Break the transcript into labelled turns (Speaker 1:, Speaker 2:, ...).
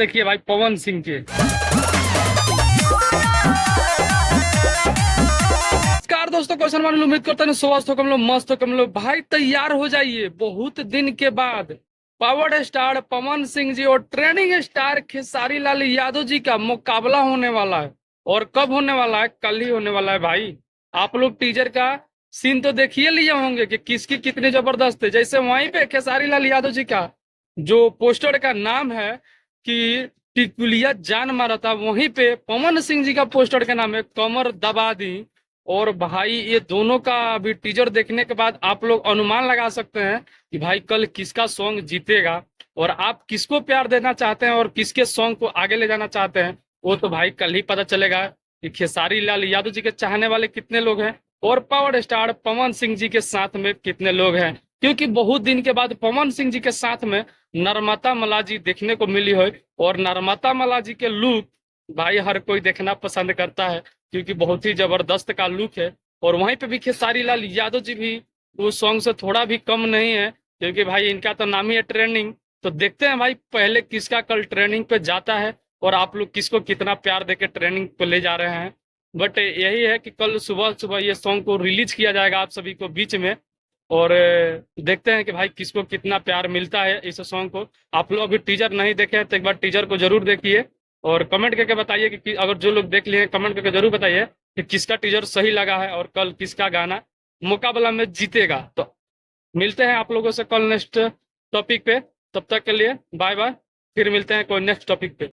Speaker 1: देखिए भाई पवन सिंह के। नमस्कार दोस्तों, क्वेश्चन मान उम्मीद करते हैं स्वस्थ हो, कम लो मस्त हो, कम लो भाई तैयार हो जाइए। बहुत दिन के बाद पावर स्टार पवन सिंह जी और ट्रेनिंग स्टार खेसारी लाल यादव जी का मुकाबला होने वाला है। और कब होने वाला है? कल ही होने वाला है भाई। आप लोग टीजर का सीन तो देखिए लिए होंगे कि किसकी कितनी जबरदस्त है। जैसे वहीं पे खेसारी लाल यादव जी का जो पोस्टर का नाम है कि टिकुलिया जान मारा था, वहीं पे पवन सिंह जी का पोस्टर का नाम है कमर दबा दी। और भाई ये दोनों का अभी टीजर देखने के बाद आप लोग अनुमान लगा सकते हैं कि भाई कल किसका सॉन्ग जीतेगा। और आप किसको प्यार देना चाहते हैं और किसके सॉन्ग को आगे ले जाना चाहते हैं, वो तो भाई कल ही पता चलेगा कि खेसारी लाल यादव जी के चाहने वाले कितने लोग हैं और पावर स्टार पवन सिंह जी के साथ में कितने लोग हैं। क्योंकि बहुत दिन के बाद पवन सिंह जी के साथ में नर्मता मला जी देखने को मिली है। और नर्मता मला जी के लुक भाई हर कोई देखना पसंद करता है, क्योंकि बहुत ही जबरदस्त का लुक है। और वहीं पे भी खेसारी लाल यादव जी भी उस सॉन्ग से थोड़ा भी कम नहीं है, क्योंकि भाई इनका तो नाम ही है ट्रेंडिंग। तो देखते हैं भाई पहले किसका कल ट्रेनिंग पे जाता है और आप लोग किसको कितना प्यार देके ट्रेनिंग पे ले जा रहे हैं। बट यही है कि कल सुबह सुबह ये सॉन्ग को रिलीज किया जाएगा आप सभी को बीच में। और देखते हैं कि भाई किसको कितना प्यार मिलता है इस सॉन्ग को। आप लोग अभी टीजर नहीं देखे हैं तो एक बार टीजर को जरूर देखिए और कमेंट करके बताइए कि अगर जो लोग देख लिए हैं कमेंट करके जरूर बताइए कि किसका टीजर सही लगा है और कल किसका गाना मुकाबला में जीतेगा। तो मिलते हैं आप लोगों से कल नेक्स्ट टॉपिक पे। तब तक के लिए बाय बाय। फिर मिलते हैं कोई नेक्स्ट टॉपिक पे।